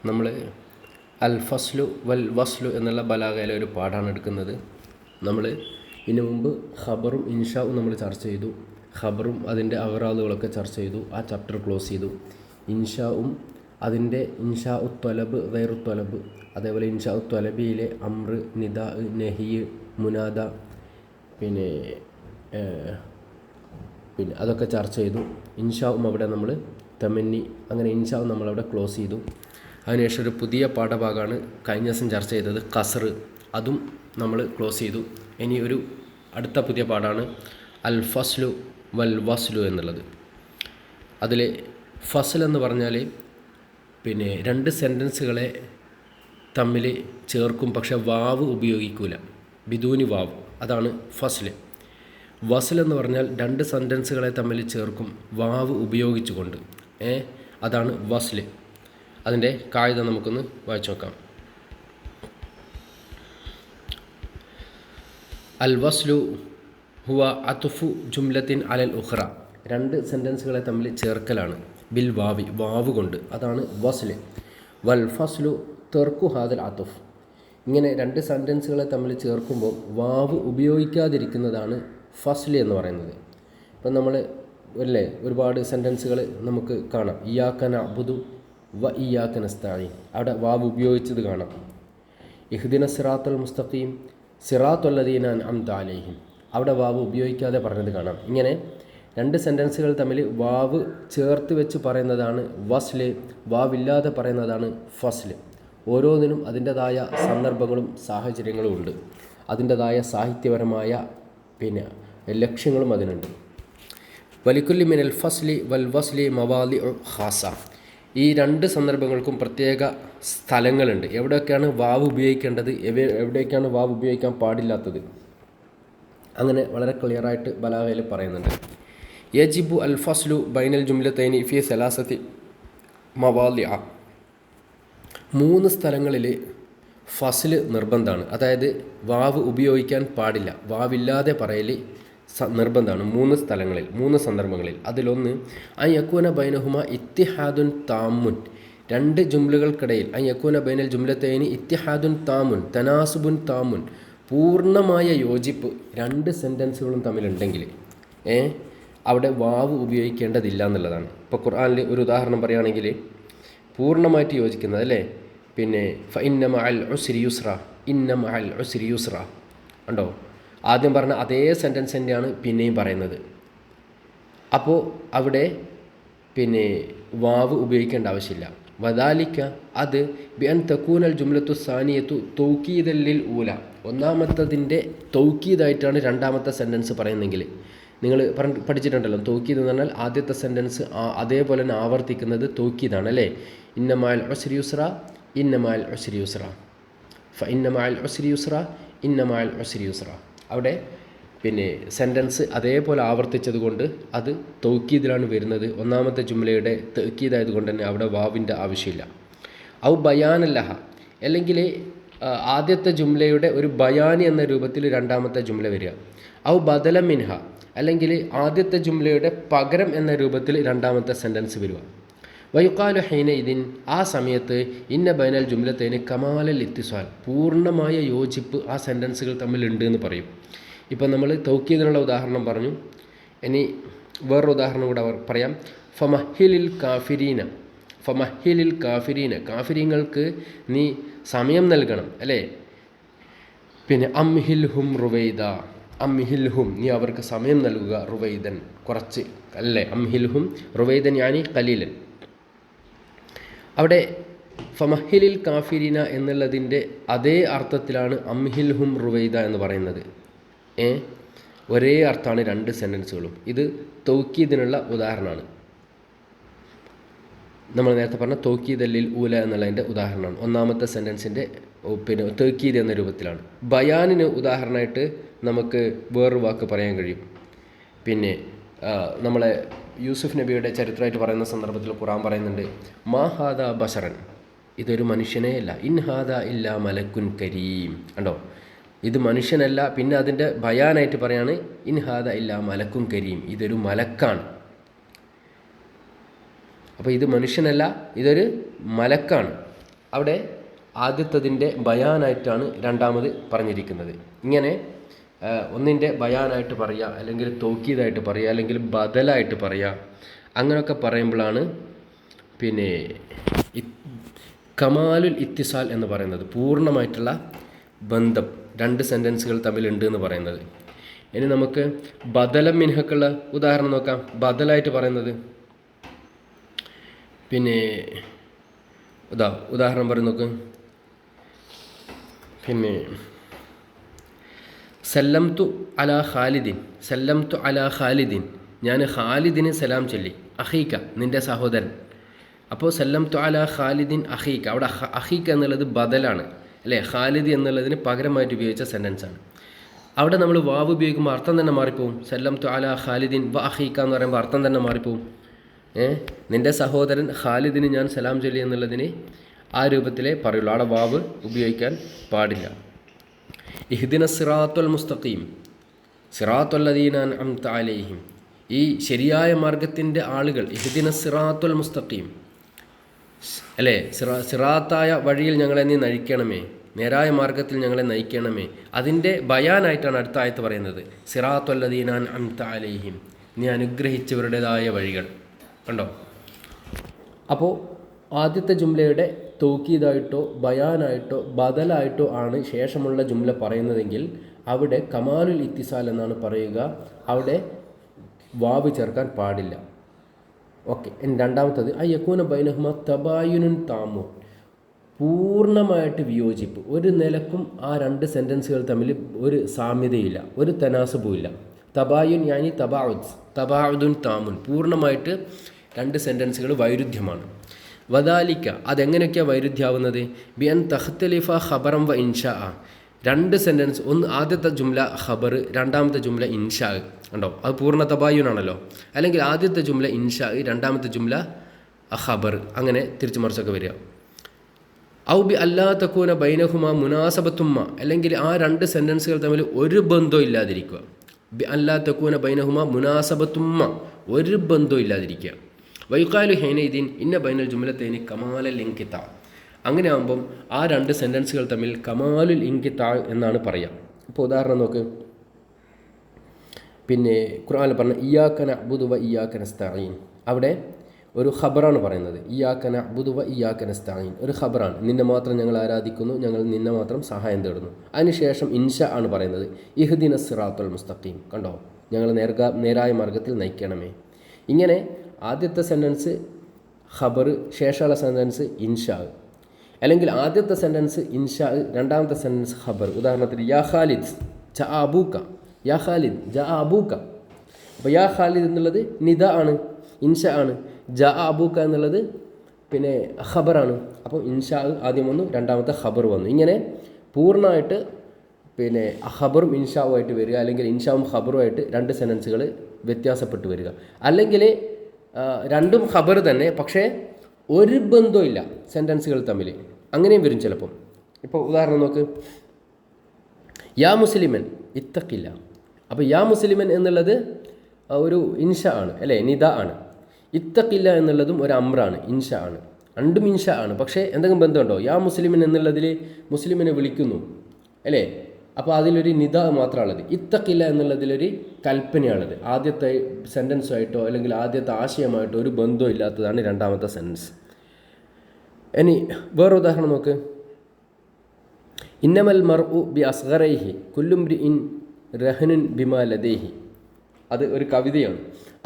നമ്മൾ അൽ ഫസ്ലു വൽ വസ്ലു എന്നുള്ള ബലാഗയിലെ ഒരു പാഠമാണ് എടുക്കുന്നത്. നമ്മൾ ഇതിനു മുമ്പ് ഖബറും ഇൻഷാവും നമ്മൾ ചർച്ച ചെയ്തു. ഖബറും അതിൻ്റെ അഗ്റാദുകളൊക്കെ ചർച്ച ചെയ്തു. ആ ചാപ്റ്റർ ക്ലോസ് ചെയ്തു. ഇൻഷാവും അതിൻ്റെ ഇൻഷാ ത്വലബ് ഗൈറു ത്വലബ്, അതേപോലെ ഇൻഷാ ത്വലബിയിലെ അമ്ര, നിദാ, നഹിയ്, മുനാദ പിന്നെ അതൊക്കെ ചർച്ച ചെയ്തു. ഇൻഷാവും അവിടെ നമ്മൾ തമന്നി, അങ്ങനെ ഇൻഷാവും നമ്മളവിടെ ക്ലോസ് ചെയ്തു. അതിനുശേഷം ഒരു പുതിയ പാഠഭാഗമാണ് കഴിഞ്ഞ ദിവസം ചർച്ച ചെയ്തത്, ഖസ്ർ. അതും നമ്മൾ ക്ലോസ് ചെയ്തു. ഇനി ഒരു അടുത്ത പുതിയ പാഠമാണ് അൽ ഫസ്ലു വൽ വസ്ലു എന്നുള്ളത്. അതിൽ ഫസ്ൽ എന്ന് പറഞ്ഞാൽ രണ്ട് സെൻറ്റൻസുകളെ തമ്മിൽ ചേർക്കും, പക്ഷെ വാവ് ഉപയോഗിക്കില്ല, ബിദൂനി വാവ്, അതാണ് ഫസ്ൽ. വസ്ൽ എന്ന് പറഞ്ഞാൽ രണ്ട് സെൻറ്റൻസുകളെ തമ്മിൽ ചേർക്കും വാവ് ഉപയോഗിച്ചുകൊണ്ട്, അതാണ് വസ്ൽ. അതിൻ്റെ കായിക നമുക്കൊന്ന് വായിച്ചു നോക്കാം. അൽ വസ്ലു ഹുവ അത്ഫു ജുംലത്തിൻ അലൽ ഉഖ്റ, രണ്ട് സെൻറ്റൻസുകളെ തമ്മിൽ ചേർക്കലാണ് ബിൽ വാവി, വാവ് കൊണ്ട്, അതാണ് വസ്ൽ. വൽ ഫസ്ലു തെർക്കു ഹാദൽ അത്ഫ്, ഇങ്ങനെ രണ്ട് സെൻറ്റൻസുകളെ തമ്മിൽ ചേർക്കുമ്പോൾ വാവ് ഉപയോഗിക്കാതിരിക്കുന്നതാണ് ഫസ്ൽ എന്ന് പറയുന്നത്. ഇപ്പം നമ്മൾ ഒരുപാട് സെൻറ്റൻസുകൾ നമുക്ക് കാണാം. ഇയ്യാക നഅ്ബുദു വ ഇയ്യാക നസ്തഈൻ, അവിടെ വാവ് ഉപയോഗിച്ചത് കാണാം. ഇഹ്ദിന സിറാത്തുൽ മുസ്തഖീം സിറാത്തുൽ ലദീന അൻഅംത അലൈഹിം, അവിടെ വാവ് ഉപയോഗിക്കാതെ പറഞ്ഞത് കാണാം. ഇങ്ങനെ രണ്ട് സെൻറ്റൻസുകൾ തമ്മിൽ വാവ് ചേർത്ത് വെച്ച് പറയുന്നതാണ് വസ്ൽ, വാവില്ലാതെ പറയുന്നതാണ് ഫസ്ൽ. ഓരോന്നിനും അതിൻ്റെതായ സന്ദർഭങ്ങളും സാഹചര്യങ്ങളും ഉണ്ട്, അതിൻ്റെതായ സാഹിത്യപരമായ ലക്ഷ്യങ്ങളും അതിനുണ്ട്. വലിക്കുല്ലി മിനൽ ഫസ്ലി വൽ വസ്ലി മവാദിഉ ഖാസ, ഈ രണ്ട് സന്ദർഭങ്ങൾക്കും പ്രത്യേക സ്ഥലങ്ങളുണ്ട്. എവിടെയൊക്കെയാണ് വാവ് ഉപയോഗിക്കേണ്ടത്, എവിടെയൊക്കെയാണ് വാവ് ഉപയോഗിക്കാൻ പാടില്ലാത്തത്, അങ്ങനെ വളരെ ക്ലിയറായിട്ട് ബലാഗയിൽ പറയുന്നുണ്ട്. യജിബു അൽ ഫസ്ലു ബൈനൽ ജുംലത്തൈനി ഫി സലാസത്തി മവാദിഅ, മൂന്ന് സ്ഥലങ്ങളിൽ ഫസ്ൽ നിർബന്ധമാണ്. അതായത് വാവ് ഉപയോഗിക്കാൻ പാടില്ല, വാവില്ലാതെ പറയൽ നിർബന്ധമാണ് മൂന്ന് സ്ഥലങ്ങളിൽ, മൂന്ന് സന്ദർഭങ്ങളിൽ. അതിലൊന്ന് അൻ യകൂന ബൈനഹുമ ഇത്തിഹാദുൻ താമുൻ, രണ്ട് ജുംലകൾക്കിടയിൽ അൻ യകൂന ബൈനൽ ജുംലത്തൈനി ഇത്തിഹാദുൻ താമുൻ തനാസുബുൻ താമുൻ, പൂർണ്ണമായ യോജിപ്പ് രണ്ട് സെൻറ്റൻസുകളും തമ്മിലുണ്ടെങ്കിൽ അവിടെ വാവ് ഉപയോഗിക്കേണ്ടതില്ല എന്നുള്ളതാണ്. ഇപ്പോൾ ഖുർആനിൽ ഒരു ഉദാഹരണം പറയുകയാണെങ്കിൽ പൂർണ്ണമായിട്ട് യോജിക്കുന്നത് അല്ലേ, ഫഇന്ന മഅൽ ഉസ്രി യുസ്ര, ഇന്ന മഅൽ ഉസ്രി യുസ്ര ഉണ്ടോ, ആദ്യം പറഞ്ഞ അതേ സെൻറ്റൻസ് തന്നെയാണ് പിന്നെയും പറയുന്നത്. അപ്പോൾ അവിടെ വാവ് ഉപയോഗിക്കേണ്ട ആവശ്യമില്ല. വദാലിക, അത് ബിഅൻ തകൂനൽ ജുംലത്തു സാനിയത്തു തൗക്കീദൻ ലിൽ ഊല, ഒന്നാമത്തതിൻ്റെ തൗക്കീദായിട്ടാണ് രണ്ടാമത്തെ സെൻറ്റൻസ് പറയുന്നെങ്കിൽ. നിങ്ങൾ പഠിച്ചിട്ടുണ്ടല്ലോ, തൗക്കീദ് എന്ന് പറഞ്ഞാൽ ആദ്യത്തെ സെൻറ്റൻസ് അതേപോലെ തന്നെ ആവർത്തിക്കുന്നത് തൗക്കീദാണ് അല്ലേ. ഇന്ന മഅൽ ഉസ്രി യുസ്ര, ഇന്ന മഅൽ ഉസ്രി യുസ്ര, ഫഇന്ന മഅൽ ഉസ്രി യുസ്ര, ഇന്ന മഅൽ ഉസ്രി യുസ്ര. അവിടെ സെൻറ്റൻസ് അതേപോലെ ആവർത്തിച്ചത് കൊണ്ട് അത് തൗക്കീദിലാണ് വരുന്നത്. ഒന്നാമത്തെ ജുംലയുടെ തൗക്കീദായതുകൊണ്ട് തന്നെ അവിടെ വാവിൻ്റെ ആവശ്യമില്ല. ഔ ബയാനല്ലഹ, അല്ലെങ്കിൽ ആദ്യത്തെ ജുംലയുടെ ഒരു ബയാനി എന്ന രൂപത്തിൽ രണ്ടാമത്തെ ജുംല വരിക. ഔ ബദല മിൻഹ, അല്ലെങ്കിൽ ആദ്യത്തെ ജുംലയുടെ പകരം എന്ന രൂപത്തിൽ രണ്ടാമത്തെ സെൻറ്റൻസ് വരിക. വയുക്കാലു ഹൈന ഇതിൻ, ആ സമയത്ത് ഇന്ന ബൈനൽ ജുംലത്തൈന് കമാലൽ ഇത്തിസ്വാൽ, പൂർണ്ണമായ യോജിപ്പ് ആ സെൻറ്റൻസുകൾ തമ്മിലുണ്ട് എന്ന് പറയും. ഇപ്പം നമ്മൾ തൗക്കീദിനുള്ള ഉദാഹരണം പറഞ്ഞു. ഇനി വേറൊരു ഉദാഹരണം കൂടെ പറയാം. ഫമഹിലിൽ കാഫിരീന, ഫമഹിലിൽ കാഫിരീന, കാഫിരീങ്ങൾക്ക് നീ സമയം നൽകണം അല്ലേ. അംഹിൽഹും റുവൈദ, അംഹിൽഹും നീ അവർക്ക് സമയം നൽകുക, റുവൈദൻ കുറച്ച് അല്ലേ, അംഹിൽഹും റുവൈദൻ യാനി ഖലീലൻ. അവിടെ ഫമഹിലിൽ കാഫിരീന എന്നുള്ളതിൻ്റെ അതേ അർത്ഥത്തിലാണ് അംഹിൽഹും റുവൈദ എന്ന് പറയുന്നത്. ഒരേ അർത്ഥമാണ് രണ്ട് സെൻറ്റൻസുകളും. ഇത് തൗക്കീദിനുള്ള ഉദാഹരണമാണ്. നമ്മൾ നേരത്തെ പറഞ്ഞ തൗക്കീദ് ലിൽ ഊല എന്നുള്ളതിൻ്റെ ഉദാഹരണമാണ്. ഒന്നാമത്തെ സെൻറ്റൻസിൻ്റെ തൗക്കീദ് എന്ന രൂപത്തിലാണ്. ബയാനിന് ഉദാഹരണമായിട്ട് നമുക്ക് വേറൊരു വാക്ക് പറയാൻ കഴിയും. നമ്മളെ യൂസുഫ് നബിയുടെ ചരിത്രമായിട്ട് പറയുന്ന സന്ദർഭത്തിൽ ഖുർആൻ പറയുന്നുണ്ട്, മാ ഹാദ ബശറൻ, ഇതൊരു മനുഷ്യനേ അല്ല, ഇൻ ഹാദ ഇല്ലാ മലക്കുൻ കരീം. കണ്ടോ, ഇത് മനുഷ്യനല്ല. പിന്നെ അതിൻ്റെ ബയാനായിട്ട് പറയാണ് ഇൻ ഹാദ ഇല്ലാ മലക്കുൻ കരീം, ഇതൊരു മലക്കാണ്. അപ്പോൾ ഇത് മനുഷ്യനല്ല, ഇതൊരു മലക്കാണ്. അവിടെ ആദ്യത്തതിൻ്റെ ബയാനായിട്ടാണ് രണ്ടാമത് പറഞ്ഞിരിക്കുന്നത്. ഇങ്ങനെ ഒന്നിൻ്റെ ബയാനായിട്ട് പറയുക, അല്ലെങ്കിൽ തൗക്കീദായിട്ട് പറയുക, അല്ലെങ്കിൽ ബദലായിട്ട് പറയുക, അങ്ങനെയൊക്കെ പറയുമ്പോഴാണ് പിന്നെ കമാലുൽ ഇത്തിസാൽ എന്ന് പറയുന്നത്, പൂർണ്ണമായിട്ടുള്ള ബന്ധം രണ്ട് സെൻറ്റൻസുകൾ തമ്മിലുണ്ട് എന്ന് പറയുന്നത്. ഇനി നമുക്ക് ബദലം മിൻഹക്കുള്ള ഉദാഹരണം നോക്കാം. ബദലായിട്ട് പറയുന്നത് പിന്നെ ഉദാഹരണം പറയും നോക്ക്. പിന്നെ സല്ലംതു അലാ ഖാലിദിൻ, സല്ലംതു അലാ ഖാലിദിൻ, ഞാൻ ഖാലിദിന് സലാം ചൊല്ലി. അഖീക്ക, നിൻ്റെ സഹോദരൻ. അപ്പോൾ സല്ലംതു അലാ ഖാലിദിൻ അഖീക്ക, അവിടെ അഖീക്ക എന്നുള്ളത് ബദലാണ് അല്ലേ, ഖാലിദ് എന്നുള്ളതിന് പകരമായിട്ട് ഉപയോഗിച്ച സെൻറ്റൻസാണ്. അവിടെ നമ്മൾ വാവ് ഉപയോഗിക്കുമ്പോൾ അർത്ഥം തന്നെ മാറിപ്പോവും. സല്ലംതു അലാ ഖാലിദിൻ വ അഖീക്ക എന്ന് പറയുമ്പോൾ അർത്ഥം തന്നെ മാറിപ്പോവും. നിൻ്റെ സഹോദരൻ ഖാലിദിന് ഞാൻ സലാം ചൊല്ലി എന്നുള്ളതിന് ആ രൂപത്തിലേ പറയുള്ളൂ, അവിടെ വാവ് ഉപയോഗിക്കാൻ പാടില്ല. ഇഹ്ദിന സിറാത്തുൽ മുസ്തഖീം, സിറാത്തുൽ ലദീന അൻഅംത അലൈഹിം, ഈ ശരിയായ മാർഗത്തിൻ്റെ ആളുകൾ. ഇഹ്ദിന സിറാത്തുൽ മുസ്തഖീം അല്ലേ, സിറാത്തായ വഴിയിൽ ഞങ്ങളെ നീ നയിക്കണമേ, നേരായ മാർഗത്തിൽ ഞങ്ങളെ നയിക്കണമേ. അതിൻ്റെ ബയാനായിട്ടാണ് അടുത്ത ആയത്ത് പറയുന്നത്. സിറാത്തുൽ ലദീന അൻഅംത അലൈഹിം, നീ അനുഗ്രഹിച്ചവരുടേതായ വഴികൾ. കണ്ടോ? അപ്പോൾ ആദ്യത്തെ ജുംലയുടെ തൗക്കീദായിട്ടോ ബയാനായിട്ടോ ബദലായിട്ടോ ആണ് ശേഷമുള്ള ജുംല പറയുന്നതെങ്കിൽ അവിടെ കമാലുൽ ഇത്തിസാൽ എന്നാണ് പറയുക. അവിടെ വാവ് ചേർക്കാൻ പാടില്ല. ഓക്കെ. രണ്ടാമത്തത് അയ്യക്കൂന ബൈനഹുമ തബായുനുൻ താമു, പൂർണ്ണമായിട്ട് വിയോജിപ്പ്. ഒരു നിലക്കും ആ രണ്ട് സെൻറ്റൻസുകൾ തമ്മിൽ ഒരു സാമ്യതയില്ല, ഒരു തനാസുബും ഇല്ല. തബായുൻ യാനി തബാഉദുൻ താമുൻ, പൂർണ്ണമായിട്ട് രണ്ട് സെൻറ്റൻസുകൾ വൈരുദ്ധ്യമാണ്. വദാലിക്ക, അതെങ്ങനെയൊക്കെയാണ് വൈരുദ്ധ്യമാവുന്നത്? ബിഅൻ തഖ്തലിഫ ഖബറം വ ഇൻഷാ, രണ്ട് സെൻറ്റൻസ്, ഒന്ന് ആദ്യത്തെ ജുംല ഖബർ, രണ്ടാമത്തെ ജുംല ഇൻഷാ. കണ്ടോ? അത് പൂർണ്ണ തബായുനാണല്ലോ. അല്ലെങ്കിൽ ആദ്യത്തെ ജുംല ഇൻഷാ, രണ്ടാമത്തെ ജുംല ഖബർ, അങ്ങനെ തിരിച്ചു മറിച്ചൊക്കെ വരിക. ഔ ബി അല്ലാ തക്കൂന ബൈനഹുമ മുനാസബത്തുമ്മ, അല്ലെങ്കിൽ ആ രണ്ട് സെൻറ്റൻസുകൾ തമ്മിൽ ഒരു ബന്ധവും ഇല്ലാതിരിക്കുക. ബി അല്ലാ തക്കൂന ബൈനഹുമ മുനാസബത്തുമ്മ, ഒരു ബന്ധവും ഇല്ലാതിരിക്കുക. വൈകാലു ഹൈനൈദീൻ ഇന്ന ബൈനൽ ജുംലത്തൈനി കമാലൽ ഇൻകിതാ, അങ്ങനെ ആകുമ്പം ആ രണ്ട് സെൻറ്റൻസുകൾ തമ്മിൽ കമാലുൽ ഇൻകിതാ എന്നാണ് പറയുക. ഇപ്പോൾ ഉദാഹരണം നോക്ക്. പിന്നെ ഖുർആനിൽ പറഞ്ഞ ഇയ്യാക നഅ്ബുദു വ ഇയ്യാക നസ്തഈൻ, അവിടെ ഒരു ഖബറാണ് പറയുന്നത്. ഇയ്യാക നഅ്ബുദു വ ഇയ്യാക നസ്തഈൻ ഒരു ഖബറാണ്, നിന്നെ മാത്രം ഞങ്ങൾ ആരാധിക്കുന്നു, ഞങ്ങൾ നിന്നെ മാത്രം സഹായം തേടുന്നു. അതിനുശേഷം ഇൻഷാ ആണ് പറയുന്നത്. ഇഹ്ദിന സിറാത്തുൽ മുസ്തഖീം, കണ്ടോ? ഞങ്ങൾ നേരായ മാർഗത്തിൽ നയിക്കണമേ. ഇങ്ങനെ ആദ്യത്തെ സെൻറ്റൻസ് ഖബർ, ശേഷമുള്ള സെൻറ്റൻസ് ഇൻഷാ, അല്ലെങ്കിൽ ആദ്യത്തെ സെൻറ്റൻസ് ഇൻഷാ, രണ്ടാമത്തെ സെൻറ്റൻസ് ഖബർ. ഉദാഹരണത്തിന് യാ ഖാലിദ് ജാ അബൂക, യാ ഖാലിദ് ജാ അബൂക. അപ്പോൾ യാ ഖാലിദ് എന്നുള്ളത് നിദ ആണ്, ഇൻഷാ ആണ്. ജാ അബൂക എന്നുള്ളത് പിന്നെ ഖബറാണ്. അപ്പോൾ ഇൻഷാ ആദ്യം വന്നു, രണ്ടാമത്തെ ഖബർ വന്നു. ഇങ്ങനെ പൂർണ്ണമായിട്ട് പിന്നെ ഖബറും ഇൻഷാവുമായിട്ട് വരിക, അല്ലെങ്കിൽ ഇൻഷാവും ഖബറുമായിട്ട് രണ്ട് സെൻറ്റൻസുകൾ വ്യത്യാസപ്പെട്ട് വരിക. അല്ലെങ്കിൽ രണ്ടും ഖബർ തന്നെ, പക്ഷേ ഒരു ബന്ധവും ഇല്ല സെൻറ്റൻസുകൾ തമ്മിൽ, അങ്ങനെയും വരും ചിലപ്പം. ഇപ്പോൾ ഉദാഹരണം നോക്ക്. യാ മുസ്ലിമൻ ഇത്തക്കില്ല. അപ്പോൾ യാ മുസ്ലിമൻ എന്നുള്ളത് ഒരു ഇൻഷാ ആണ് അല്ലേ, നിദ ആണ്. ഇത്തക്കില്ല എന്നുള്ളതും ഒരു അമ്രാണ്, ഇൻഷാ ആണ്. രണ്ടും ഇൻഷാ ആണ്, പക്ഷേ എന്തെങ്കിലും ബന്ധമുണ്ടോ? യാ മുസ്ലിമൻ എന്നുള്ളതിൽ മുസ്ലിമിനെ വിളിക്കുന്നു അല്ലേ, അപ്പോൾ അതിലൊരു നിദ മാത്രമാണുള്ളത്. ഇത്തക്കില്ല എന്നുള്ളതിലൊരു കൽപ്പനയാണത്. ആദ്യത്തെ സെൻറ്റൻസുമായിട്ടോ അല്ലെങ്കിൽ ആദ്യത്തെ ആശയമായിട്ടോ ഒരു ബന്ധവും ഇല്ലാത്തതാണ് രണ്ടാമത്തെ സെൻറ്റൻസ്. ഇനി വേറെ ഉദാഹരണം നോക്ക്. ഇന്നമൽ മർഉ ബി അസ്ഗറൈഹി കുല്ലുംരിഇൻ റഹനുൻ ബിമാ ലദൈഹി, അത് ഒരു കവിതയാണ്.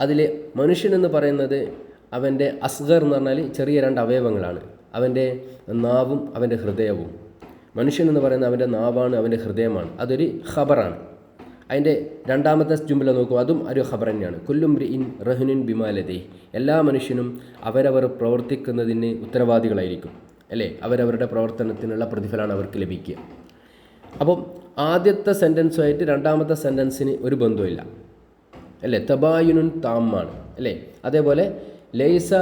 അതിൽ മനുഷ്യൻ എന്ന് പറയുന്നത് അവൻ്റെ അസ്ഗർ എന്ന് പറഞ്ഞാൽ ചെറിയ രണ്ട് അവയവങ്ങളാണ്, അവൻ്റെ നാവും അവൻ്റെ ഹൃദയവും. മനുഷ്യൻ എന്ന് പറയുന്നത് അവൻ്റെ നാവാണ്, അവൻ്റെ ഹൃദയമാണ്. അതൊരു ഖബറാണ്. അതിൻ്റെ രണ്ടാമത്തെ ജുംല നോക്കൂ, അതും ഒരു ഖബർ തന്നെയാണ്. കുല്ലുംരിഇൻ റഹനുൻ ബിമാ ലദൈഹി, എല്ലാ മനുഷ്യനും അവരവർ പ്രവർത്തിക്കുന്നതിന് ഉത്തരവാദികളായിരിക്കും അല്ലേ, അവരവരുടെ പ്രവർത്തനത്തിനുള്ള പ്രതിഫലമാണ് അവർക്ക് ലഭിക്കുക. അപ്പം ആദ്യത്തെ സെൻറ്റൻസുമായിട്ട് രണ്ടാമത്തെ സെൻറ്റൻസിന് ഒരു ബന്ധമില്ല അല്ലേ, തബായുനുൻ താമാണ് അല്ലേ. അതേപോലെ ലൈസ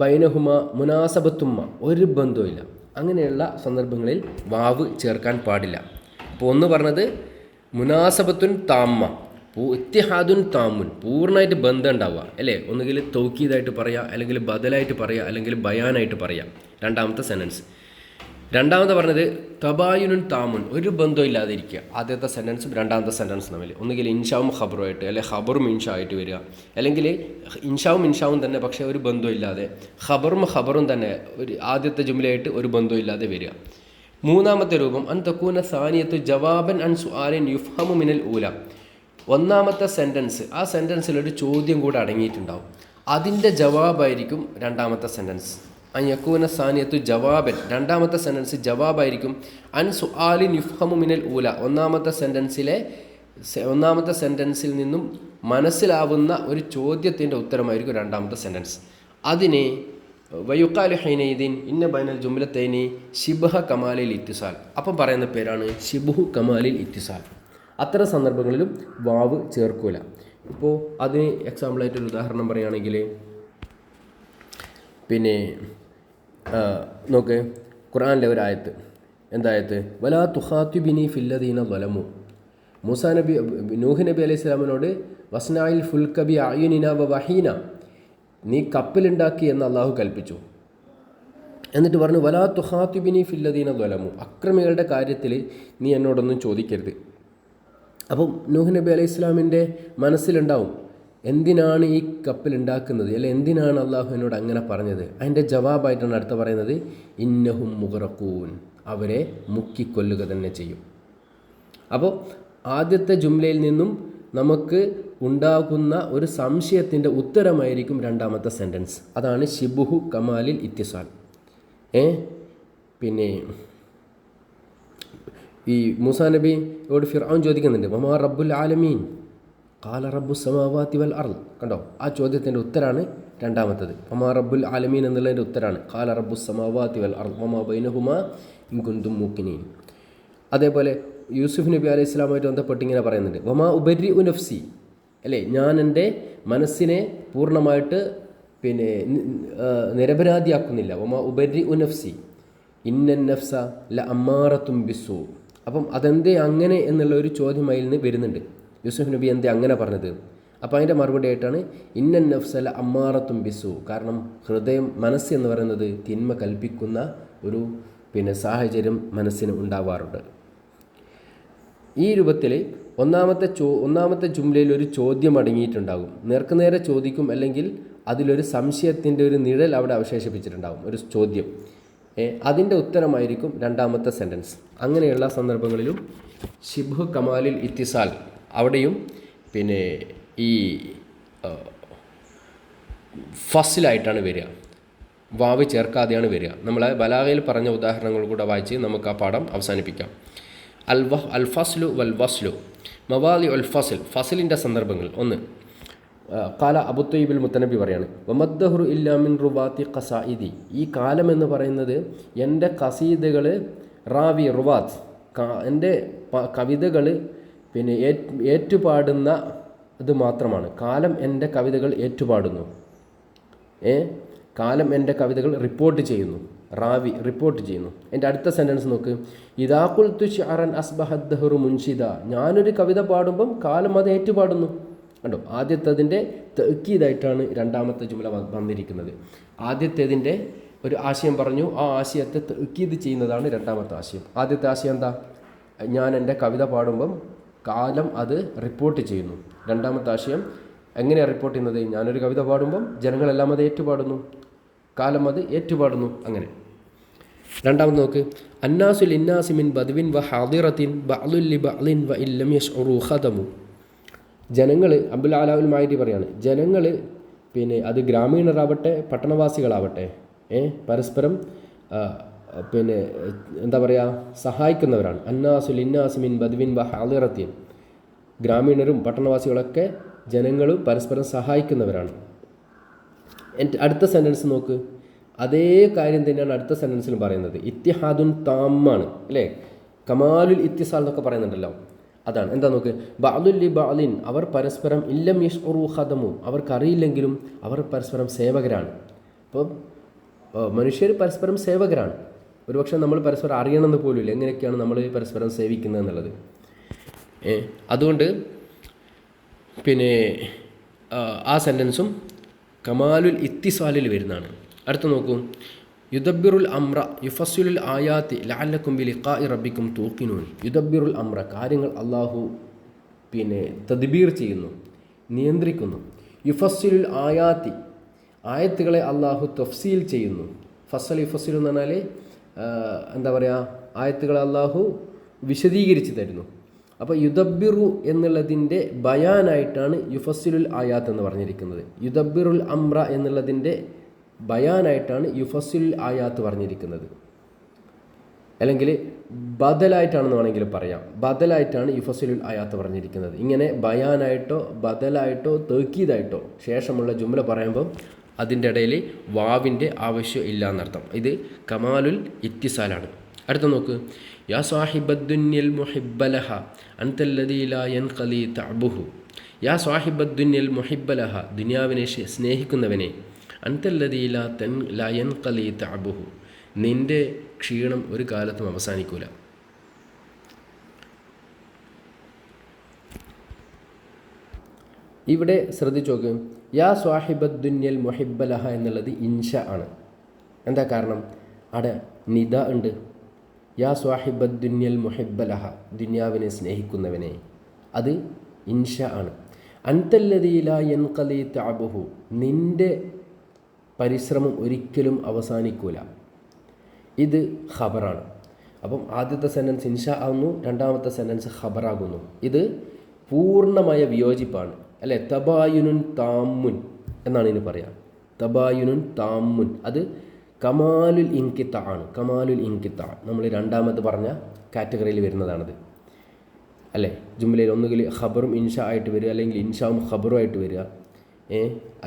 ബൈനഹുമ മുനാസബത്തുമ്മ, ഒരു ബന്ധവുമില്ല. അങ്ങനെയുള്ള സന്ദർഭങ്ങളിൽ വാവ് ചേർക്കാൻ പാടില്ല. അപ്പോൾ ഒന്ന് പറഞ്ഞത് മുനാസബത്തുൻ താമ്മ, ഇത്തിഹാദുൻ താമുൻ, പൂർണ്ണമായിട്ട് ബന്ധം ഉണ്ടാവുക അല്ലേ. ഒന്നുകിൽ തൗക്കീദായിട്ട് പറയുക, അല്ലെങ്കിൽ ബദലായിട്ട് പറയുക, അല്ലെങ്കിൽ ബയാനായിട്ട് പറയുക. രണ്ടാമത്തെ സെൻറ്റൻസ്. രണ്ടാമത്തെ പറഞ്ഞത് തബായുനുൻ താമുൻ, ഒരു ബന്ധവും ഇല്ലാതിരിക്കുക. ആദ്യത്തെ സെൻറ്റൻസും രണ്ടാമത്തെ സെൻറ്റൻസും തമ്മിൽ ഒന്നുകിൽ ഇൻഷാവും ഖബറുമായിട്ട്, അല്ലെങ്കിൽ ഖബറും ഇൻഷാ ആയിട്ട് വരിക, അല്ലെങ്കിൽ ഇൻഷാവും തന്നെ പക്ഷേ ഒരു ബന്ധവും ഇല്ലാതെ, ഖബറും തന്നെ ഒരു ആദ്യത്തെ ജുംലയായിട്ട് ഒരു ബന്ധവും ഇല്ലാതെ വരിക. മൂന്നാമത്തെ രൂപം അൻ തക്കൂന സാനിയത്തു ജവാബൻ അൻ സുആലിൻ യുഫ്ഹമു മിനൽ ഊല, ഒന്നാമത്തെ സെൻറ്റൻസ് ആ സെൻറ്റൻസിൽ ഒരു ചോദ്യം കൂടെ അടങ്ങിയിട്ടുണ്ടാവും, അതിൻ്റെ ജവാബായിരിക്കും രണ്ടാമത്തെ സെൻറ്റൻസ്. അൻ യക്കൂന സാനിയത്തു ജവാബൻ, രണ്ടാമത്തെ സെൻറ്റൻസ് ജവാബായിരിക്കും അൻ സുആലിൻ യുഫ്ഹമു മിനൽ ഊല, ഒന്നാമത്തെ സെൻറ്റൻസിൽ നിന്നും മനസ്സിലാവുന്ന ഒരു ചോദ്യത്തിൻ്റെ ഉത്തരമായിരിക്കും രണ്ടാമത്തെ സെൻറ്റൻസ്. അതിനെ വയുക്കാലു ഹൈനൈദീൻ ഇന്ന ബൈനൽ ജുംലത്തൈനി ഷിബ്ഹ കമാലിൽ ഇത്തിസാൽ, അപ്പം പറയുന്ന പേരാണ് ഷിബ്ഹു കമാലിൽ ഇത്തിസാൽ. അത്തരം സന്ദർഭങ്ങളിലും വാവ് ചേർക്കൂല. ഇപ്പോൾ അതിന് എക്സാമ്പിളായിട്ടൊരു ഉദാഹരണം പറയുകയാണെങ്കിൽ, പിന്നെ നോക്ക് ഖുർആനിലെ ഒരായത്ത്, എന്തായത്ത്, വലാ തുഖാത്തിബിനി ഫില്ലദീന ളലമു, മൂസാ നബി നൂഹ് നബി അലൈഹി സ്വലാമിനോട് വസ്നായിൽ ഫുൽകബി അയുനിന വ വഹീന, നീ കപ്പലുണ്ടാക്കി എന്ന് അള്ളാഹു കൽപ്പിച്ചു. എന്നിട്ട് പറഞ്ഞു വലാ തുഖാത്തിബിനി ഫില്ലദീന ളലമു, അക്രമികളുടെ കാര്യത്തിൽ നീ എന്നോടൊന്നും ചോദിക്കരുത്. അപ്പം നൂഹ് നബി അലൈഹി സ്വലാമിൻ്റെ മനസ്സിലുണ്ടാവും, എന്തിനാണ് ഈ കപ്പലുണ്ടാക്കുന്നത്, അല്ലെ എന്തിനാണ് അള്ളാഹു എന്നോട് അങ്ങനെ പറഞ്ഞത്. അതിൻ്റെ ജവാബായിട്ടാണ് അടുത്ത പറയുന്നത് ഇന്നഹും മുഗറഖൂൻ, അവരെ മുക്കിക്കൊല്ലുക തന്നെ ചെയ്യും. അപ്പോൾ ആദ്യത്തെ ജുംലയിൽ നിന്നും നമുക്ക് ഉണ്ടാകുന്ന ഒരു സംശയത്തിൻ്റെ ഉത്തരമായിരിക്കും രണ്ടാമത്തെ സെൻറ്റൻസ്. അതാണ് ഷിബ്ഹു കമാലിൽ ഇത്തിസാൽ. പിന്നെ ഈ മൂസാ നബിയോട് ഫിർഔൻ ചോദിക്കുന്നുണ്ട് വമാ റബ്ബുൽ ആലമീൻ ഖാല റബ്ബു സമാവാതി വൽ അർള്, കണ്ടോ, ആ ചോദ്യത്തിൻ്റെ ഉത്തരാണ് രണ്ടാമത്തത്. വമാ റബ്ബുൽ ആലമീൻ എന്നുള്ളതിൻ്റെ ഉത്തരാണ് ഖാല റബ്ബു സമാവാതി വൽ അർള് വമാ ബൈനഹുമാ ഇൻ കുന്തും മൂഖിനീൻ. അതേപോലെ യൂസുഫ് നബി അലൈഹി സ്വലാമുമായിട്ട് ബന്ധപ്പെട്ട് ഇങ്ങനെ പറയുന്നുണ്ട് വമാ ഉബരിഉ നഫ്സി, അല്ലേ, ഞാൻ എൻ്റെ മനസ്സിനെ പൂർണ്ണമായിട്ട് പിന്നെ നിരപരാധിയാക്കുന്നില്ല. വമാ ഉബരിഉ നഫ്സി ഇന്നൻ നഫ്സ ല അമ്മാറത്തും ബിസ്സൂ. അപ്പം അതെന്തേ അങ്ങനെ എന്നുള്ള ഒരു ചോദ്യം അതിൽ നിന്ന് വരുന്നുണ്ട്. യൂസുഫ് നബി എന്തേ അങ്ങനെ പറഞ്ഞത്? അപ്പോൾ അതിൻ്റെ മറുപടി ആയിട്ടാണ് ഇന്നൻ നഫ്സല അമ്മാറത്തും ബിസു, കാരണം ഹൃദയം, മനസ്സ് എന്ന് പറയുന്നത് തിന്മ കൽപ്പിക്കുന്ന ഒരു സാഹചര്യം മനസ്സിന് ഉണ്ടാവാറുണ്ട്. ഈ രൂപത്തിൽ ഒന്നാമത്തെ ജുംലയിൽ ഒരു ചോദ്യം അടങ്ങിയിട്ടുണ്ടാകും, നേർക്കുനേരെ ചോദിക്കും, അല്ലെങ്കിൽ അതിലൊരു സംശയത്തിൻ്റെ ഒരു നിഴൽ അവിടെ അവശേഷിപ്പിച്ചിട്ടുണ്ടാകും, ഒരു ചോദ്യം. അതിൻ്റെ ഉത്തരമായിരിക്കും രണ്ടാമത്തെ സെൻറ്റൻസ്. അങ്ങനെയുള്ള സന്ദർഭങ്ങളിലും ഷിബ്ഹു കമാലിൽ ഇത്തിസാൽ, അവിടെയും പിന്നെ ഈ ഫസ്ലായിട്ടാണ് വരിക, വാവ് ചേർക്കാതെയാണ് വരിക. നമ്മളെ ബലാഗയിൽ പറഞ്ഞ ഉദാഹരണങ്ങൾ കൂടെ വായിച്ച് നമുക്ക് ആ പാഠം അവസാനിപ്പിക്കാം. അൽ ഫസ്ലു വൽ വസ്ലു മവാലി ഉൽ ഫസ്ൽ, ഫസ്ലിൻ്റെ സന്ദർഭങ്ങൾ. ഒന്ന്, കാല അബു തയ്യിബുൽ മുത്തനബി പറയാണ് വമദ്ദഹ്റു ഇല്ലാ മിൻ റുവാത്തി ഖസായിദി, ഈ കാലം എന്ന് പറയുന്നത് എൻ്റെ കസീദകൾ, റാവി റുവാത്ത്, എൻ്റെ കവിതകൾ പിന്നെ ഏറ്റുപാടുന്ന ഇത് മാത്രമാണ്. കാലം എൻ്റെ കവിതകൾ ഏറ്റുപാടുന്നു, കാലം എൻ്റെ കവിതകൾ റിപ്പോർട്ട് ചെയ്യുന്നു, റാവി റിപ്പോർട്ട് ചെയ്യുന്നു. എൻ്റെ അടുത്ത സെൻറ്റൻസ് നോക്ക്, ഇദാ ഖുൽതു ശഅറൻ അസ്ബഹദ് ദഹ്റു മുൻഷിദ, ഞാനൊരു കവിത പാടുമ്പം കാലം അത് ഏറ്റുപാടുന്നു. കണ്ടോ, ആദ്യത്തേതിൻ്റെ തഅ്കീദായിട്ടാണ് രണ്ടാമത്തെ ജുംല വന്നിരിക്കുന്നത്. ആദ്യത്തേതിൻ്റെ ഒരു ആശയം പറഞ്ഞു, ആ ആശയത്തെ തഅ്കീദ് ചെയ്യുന്നതാണ് രണ്ടാമത്തെ ആശയം. ആദ്യത്തെ ആശയം എന്താ? ഞാൻ എൻ്റെ കവിത പാടുമ്പം കാലം അത് റിപ്പോർട്ട് ചെയ്യുന്നു. രണ്ടാമത്തെ ആശയം എങ്ങനെയാണ് റിപ്പോർട്ട് ചെയ്യുന്നത്? ഞാനൊരു കവിത പാടുമ്പം ജനങ്ങളെല്ലാം അത് ഏറ്റുപാടുന്നു, കാലം അത് ഏറ്റുപാടുന്നു. അങ്ങനെ രണ്ടാമത് നോക്ക്, അന്നാസുൽ ഇന്നാസിമിൻ ബദ്വിൻ വ ഹാദിറത്തിൻ ബഅ്ലുൽ ബഅ്ലിൻ വ ഇല്ലം യശ്ഉറു ഖദമു. ജനങ്ങൾ, അബ്ദുൽ അലാഉൽ മായിരി പറയാണ്, ജനങ്ങൾ പിന്നെ അത് ഗ്രാമീണരാവട്ടെ പട്ടണവാസികളാവട്ടെ പരസ്പരം പിന്നെ എന്താ പറയുക, സഹായിക്കുന്നവരാണ്. അന്നാസുൽ ഇന്നാസിമിൻ ബദ്വിൻ വ ഹാദിറത്തിൻ, ഗ്രാമീണരും പട്ടണവാസികളൊക്കെ ജനങ്ങളും പരസ്പരം സഹായിക്കുന്നവരാണ്. അടുത്ത സെൻറ്റൻസ് നോക്ക്, അതേ കാര്യം തന്നെയാണ് അടുത്ത സെൻറ്റൻസിൽ പറയുന്നത്. ഇത്തിഹാദുൻ താമാണ്, അല്ലേ, കമാലുൽ ഇത്തിസാൽ എന്നൊക്കെ പറയുന്നുണ്ടല്ലോ, അതാണ്. എന്താ നോക്ക്, ബഅ്ലുൽ ലി ബഅ്ലിൻ, അവർ പരസ്പരം ഇല്ലം യശ്ഉറു ഖദമു, അവർക്കറിയില്ലെങ്കിലും അവർ പരസ്പരം സേവകരാണ്. അപ്പോൾ മനുഷ്യർ പരസ്പരം സേവകരാണ്. ഒരുപക്ഷെ നമ്മൾ പരസ്പരം അറിയണമെന്ന് പോലുമില്ല എങ്ങനെയൊക്കെയാണ് നമ്മൾ പരസ്പരം സേവിക്കുന്നത് എന്നുള്ളത്. അതുകൊണ്ട് പിന്നെ ആ സെൻറ്റൻസും കമാലുൽ ഇത്തിസാലിൽ വരുന്നതാണ്. അടുത്ത് നോക്കൂ, യുദബ്ബിറുൽ അംറ യുഫസ്സിലുൽ ആയാത്തി ലഅല്ലക്കും ബിലിഖാഇ റബ്ബിക്കും തൂഖിനൂൻ. യുദബ്ബിറുൽ അംറ, കാര്യങ്ങൾ അള്ളാഹു തദ്ബീർ ചെയ്യുന്നു, നിയന്ത്രിക്കുന്നു. യുഫസ്സിലുൽ ആയാത്തി, ആയത്തുകളെ അള്ളാഹു തഫ്സീൽ ചെയ്യുന്നു. ഫസൽ യുഫസ്സിൽ എന്ന് പറഞ്ഞാൽ എന്താ പറയുക, ആയത്തുകളെ അള്ളാഹു വിശദീകരിച്ച് തരുന്നു. അപ്പോൾ യുദബ്ബിറു എന്നുള്ളതിൻ്റെ ബയാനായിട്ടാണ് യുഫസ്സിലുൽ ആയാത്ത് എന്ന് പറഞ്ഞിരിക്കുന്നത്. യുദബ്ബിറുൽ അംറ എന്നുള്ളതിൻ്റെ ബയാനായിട്ടാണ് യുഫസ്സിലുൽ ആയാത്ത് പറഞ്ഞിരിക്കുന്നത്. അല്ലെങ്കിൽ ബദലായിട്ടാണെന്ന് വേണമെങ്കിൽ പറയാം. ബദലായിട്ടാണ് യുഫസ്സിലുൽ ആയാത്ത് പറഞ്ഞിരിക്കുന്നത്. ഇങ്ങനെ ബയാനായിട്ടോ ബദലായിട്ടോ തേക്കീതായിട്ടോ ശേഷമുള്ള ജുംല പറയുമ്പോൾ അതിൻ്റെ ഇടയിൽ വാവിൻ്റെ ആവശ്യം ഇല്ല എന്നർത്ഥം. ഇത് കമാലുൽ ഇത്തിസാലാണ്. അടുത്ത നോക്ക്, യാ സാഹിബദ്ദുന്യൽ മുഹിബ്ബലഹ അൻതല്ലദീ ലാ യൻഖലി തഅബുഹു. യാ സാഹിബദ്ദുന്യൽ മുഹിബ്ബലഹ, ദുനിയാവിനെ സ്നേഹിക്കുന്നവനെ, അൻതല്ലദീ ലാ യൻഖലി തഅബുഹു, നിൻ്റെ ക്ഷീണം ഒരു കാലത്തും അവസാനിക്കൂല. ഇവിടെ ശ്രദ്ധിച്ചു നോക്ക്, യാ സ്വാഹിബദ്ദുന്യൽ മുഹിബ്ബലഹ എന്നുള്ളത് ഇൻഷ ആണ്. എന്താ കാരണം? അവിടെ നിദ ഉണ്ട്. യാ സ്വാഹിബദ്ദുന്യൽ മുഹിബ്ബലഹ, ദുനിയാവിനെ സ്നേഹിക്കുന്നവനെ, അത് ഇൻഷ ആണ്. അൻതല്ലദീ ലാ യൻഖലി തഅബുഹു, നിൻ്റെ പരിശ്രമം ഒരിക്കലും അവസാനിക്കൂല. ഇത് ഖബറാണ്. അപ്പം ആദ്യത്തെ സെൻറ്റൻസ് ഇൻഷ ആകുന്നു, രണ്ടാമത്തെ സെൻറ്റൻസ് ഖബറാകുന്നു. ഇത് പൂർണ്ണമായ വിയോജിപ്പാണ്, അല്ലേ? തബായുനുൻ താമുൻ എന്നാണ് ഇതിന് പറയുക. തബായുനുൻ താമുൻ, അത് കമാലുൽ ഇൻകിത്ത ആണ്. കമാലുൽ ഇൻകിത്ത നമ്മൾ രണ്ടാമത് പറഞ്ഞ കാറ്റഗറിയിൽ വരുന്നതാണത്, അല്ലേ? ജുംലയിൽ ഒന്നുകിൽ ഖബറും ഇൻഷ ആയിട്ട് വരിക, അല്ലെങ്കിൽ ഇൻഷാവും ഖബറും ആയിട്ട് വരിക,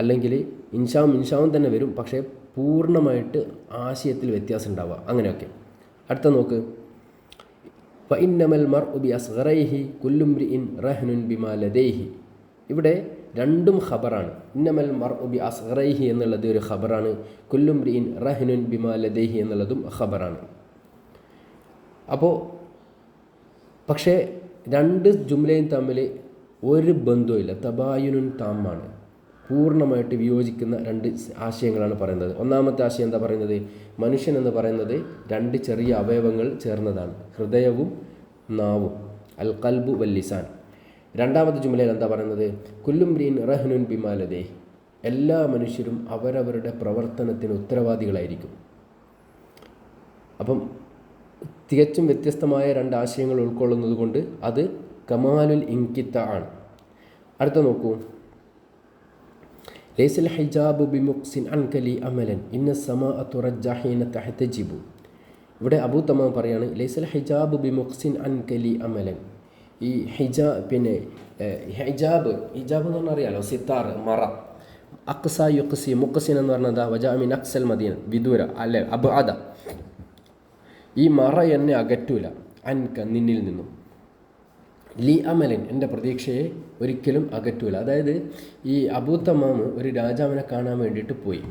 അല്ലെങ്കിൽ ഇൻഷാവും തന്നെ വരും, പക്ഷേ പൂർണ്ണമായിട്ട് ആശയത്തിൽ വ്യത്യാസം ഉണ്ടാവുക, അങ്ങനെയൊക്കെ. അടുത്ത നോക്ക്, ഫഇന്നമൽ മർഉ ബി അസ്ഗറൈഹി കുല്ലു ഇംറിഇൻ റഹ്നുൻ ബിമാ ലദൈഹി. ഇവിടെ രണ്ടും ഖബറാണ്. ഇന്നമൽ മർഉ ബി അസ്ഗറൈഹി എന്നുള്ളത് ഒരു ഖബറാണ്, കുല്ലു ഇംറിഇൻ റഹ്നുൻ ബിമാ ലദൈഹി എന്നുള്ളതും ഖബറാണ്. അപ്പോൾ പക്ഷേ രണ്ട് ജുംലയും തമ്മിൽ ഒരു ബന്ധവുമില്ല. തബായുനുൻ താമാണ്, പൂർണ്ണമായിട്ട് വിയോജിക്കുന്ന രണ്ട് ആശയങ്ങളാണ് പറയുന്നത്. ഒന്നാമത്തെ ആശയം എന്താ പറയുന്നത്? മനുഷ്യൻ എന്ന് പറയുന്നത് രണ്ട് ചെറിയ അവയവങ്ങൾ ചേർന്നതാണ്, ഹൃദയവും നാവും, അൽ ഖൽബു വൽ ലിസാൻ. രണ്ടാമത്തെ ജുംലയിൽ എന്താ പറയുന്നത്? കുല്ലുംരീൻ റഹ്നുൻ ബിമാ ലദൈഹി, എല്ലാ മനുഷ്യരും അവരവരുടെ പ്രവർത്തനത്തിന് ഉത്തരവാദികളായിരിക്കും. അപ്പം തികച്ചും വ്യത്യസ്തമായ രണ്ട് ആശയങ്ങൾ ഉൾക്കൊള്ളുന്നത് കൊണ്ട് അത് കമാലുൽ ഇൻകിത്ത ആണ്. അടുത്ത നോക്കൂ, ലൈസൽ ഹിജാബു ബിമുഖ്സിൻ അൻകലി അമലൻ ഇന്ന സമാഅ തുറജ്ജ ഹീന തഹ്തജിബു. ഇവിടെ അബൂ തമാം പറയാണ്, ലൈസൽ ഹിജാബു ബിമുഖ്സിൻ അൻകലി അമലൻ. ഈ ഹിജാബ് ഹിജാബ് എന്ന് പറഞ്ഞാൽ അറിയാലോ, സിത്താർ, മറ. അക്സ യുക്സി, മുഖ്സിൻ എന്ന് പറഞ്ഞാൽ വജാമിൻ അക്സൽ മദീന, വിദൂര, അല്ലെ അബ്അദ. ഈ മറ എന്നെ അകറ്റൂല, അൻക നിന്നിൽ നിന്നും, ലി അമലൻ എൻ്റെ പ്രതീക്ഷയെ ഒരിക്കലും അകറ്റൂല. അതായത് ഈ അബൂ തമാം ഒരു രാജാവിനെ കാണാൻ വേണ്ടിയിട്ട് പോയി.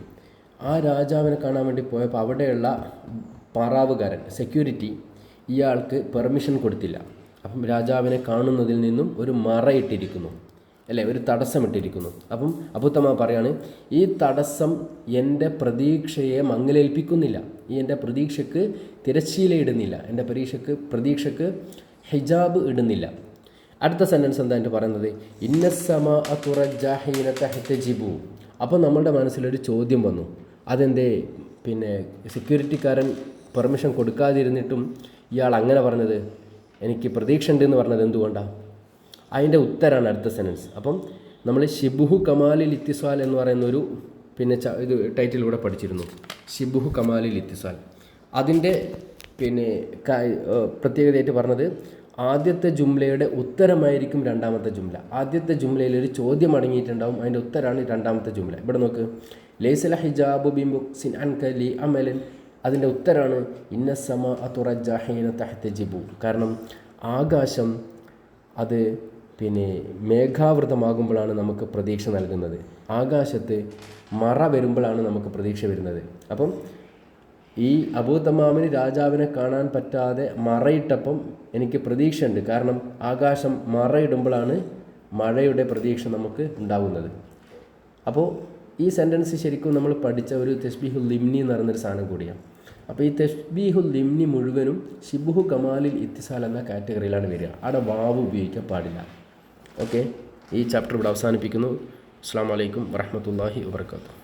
ആ രാജാവിനെ കാണാൻ വേണ്ടി പോയപ്പോൾ അവിടെയുള്ള പാറാവുകാരൻ, സെക്യൂരിറ്റി, ഇയാൾക്ക് പെർമിഷൻ കൊടുത്തില്ല. അപ്പം രാജാവിനെ കാണുന്നതിൽ നിന്നും ഒരു മറയിട്ടിരിക്കുന്നു, അല്ലേ, ഒരു തടസ്സമിട്ടിരിക്കുന്നു. അപ്പം അബൂ തമാം പറയാണ്, ഈ തടസ്സം എൻ്റെ പ്രതീക്ഷയെ മങ്ങലേൽപ്പിക്കുന്നില്ല, ഈ എൻ്റെ പ്രതീക്ഷയ്ക്ക് തിരശ്ശീല ഇടുന്നില്ല, എൻ്റെ പ്രതീക്ഷയ്ക്ക് ഹിജാബ് ഇടുന്നില്ല. അടുത്ത സെൻറ്റൻസ് എന്താ എൻ്റെ പറയുന്നത്? ഇന്നസ്സമാഅ തുറജ്ജ ഹീന തഹ്തജിബു. അപ്പോൾ നമ്മളുടെ മനസ്സിലൊരു ചോദ്യം വന്നു, അതെന്തേ സെക്യൂരിറ്റിക്കാരൻ പെർമിഷൻ കൊടുക്കാതിരുന്നിട്ടും ഇയാൾ അങ്ങനെ പറഞ്ഞത്, എനിക്ക് പ്രതീക്ഷ ഉണ്ടെന്ന് പറഞ്ഞത് എന്തുകൊണ്ടാണ്? അതിൻ്റെ ഉത്തരമാണ് അടുത്ത സെൻറ്റൻസ്. അപ്പം നമ്മൾ ഷിബുഹു കമാലിൽ ഇത്തിസാൽ എന്ന് പറയുന്നൊരു ഇത് ടൈറ്റിലൂടെ പഠിച്ചിരുന്നു, ഷിബുഹു കമാലിൽ ഇത്തിസാൽ. അതിൻ്റെ പ്രത്യേകതയായിട്ട് പറഞ്ഞത്, ആദ്യത്തെ ജുംലയുടെ ഉത്തരമായിരിക്കും രണ്ടാമത്തെ ജുംല. ആദ്യത്തെ ജുംലയിൽ ഒരു ചോദ്യം അടങ്ങിയിട്ടുണ്ടാവും, അതിൻ്റെ ഉത്തരമാണ് രണ്ടാമത്തെ ജുംല. ഇവിടെ നോക്ക്, ലൈസൽ ഹിജാബു ബിമുഖ്സിൻ അൻകലി അമലൻ, അതിൻ്റെ ഉത്തരമാണ് ഇന്ന സമാഅ തുറജ്ജ ഹീന തഹ്തജിബു. കാരണം ആകാശം അത് മേഘാവൃതമാകുമ്പോഴാണ് നമുക്ക് പ്രതീക്ഷ നൽകുന്നത്, ആകാശത്ത് മറ വരുമ്പോഴാണ് നമുക്ക് പ്രതീക്ഷ വരുന്നത്. അപ്പം ഈ അബൂ തമാമിന് രാജാവിനെ കാണാൻ പറ്റാതെ മറയിട്ടപ്പം എനിക്ക് പ്രതീക്ഷയുണ്ട്, കാരണം ആകാശം മറയിടുമ്പോഴാണ് മഴയുടെ പ്രതീക്ഷ നമുക്ക് ഉണ്ടാകുന്നത്. അപ്പോൾ ഈ സെൻറ്റൻസ് ശരിക്കും നമ്മൾ പഠിച്ച ഒരു തസ്ബീഹുൽ ലിംനി എന്ന് പറയുന്നൊരു സാധനം കൂടിയാണ്. അപ്പോൾ ഈ തസ്ബീഹുൽ ലിംനി മുഴുവനും ഷിബ്ഹു കമാലിൽ ഇത്തിസാൽ എന്ന കാറ്റഗറിയിലാണ് വരിക. അവിടെ വാവ് ഉപയോഗിക്കാൻ പാടില്ല. ഓക്കെ, ഈ ചാപ്റ്റർ ഇവിടെ അവസാനിപ്പിക്കുന്നു. അസ്സലാമു അലൈക്കും വറഹ്മത്തുള്ളാഹി വബറകാതുഹു.